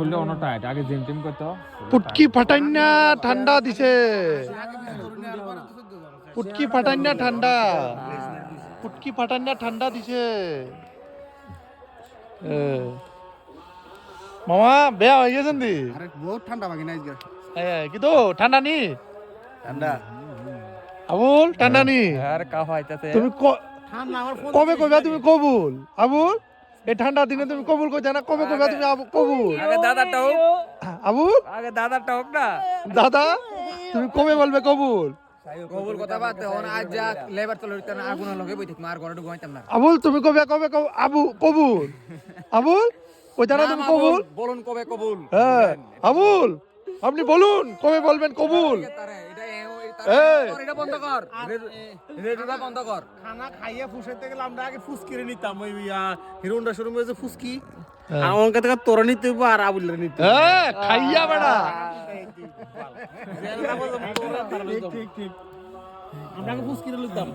বললে অন্যটা আগে জিম টিম করতো পুটকি ফাটাইনা ঠান্ডা দিছে পুটকি ফাটাইনা ঠান্ডা পুটকি ফাটাইনা ঠান্ডা দিছে মামা বেয়া হয়ে গেছেন দি আরে বহুত ঠান্ডা বাকি না আজকে কিন্তু ঠান্ডা নি ঠান্ডা আবুল ঠান্ডা নি আর কা হইতাছে তুমি ঠান্ডা আমার ফোন কবে কইবা তুমি কবুল আবুল এই ঠান্ডা দিনে তুমি কবুল কইতা না কবে কইবা তুমি কবুল আগে দাদাটা হোক আবুল আগে দাদাটা হোক না দাদা তুমি কবে বলবে কবুল কবুল কথা বাদ এখন আজ যা লেবার চলে হইতো না আগুন লগে বই থাকম আর ঘরে ঢুকাইতাম না আবুল তুমি কবে কবে আবু কবুল আবুল কইতা না তুমি কবুল বলুন কবে কবুল হ্যাঁ আবুল আপনি বলুন কবে বলবেন কবুল এই এটা বন্ধ কর রেডিওটা বন্ধ কর খানা খাইয়ে ফুসাইতে গেলে আমরা আগে ফুসকিরে নিতাম ওই হিরোন্ডা শোরুমে যে ফুসকি আমার কাছে তোরা নিতে হইব আর আবুলের নিতে হ্যাঁ খাইয়া বেড়া ঠিক ঠিক আমরা আগে ফুসকিরে নিতাম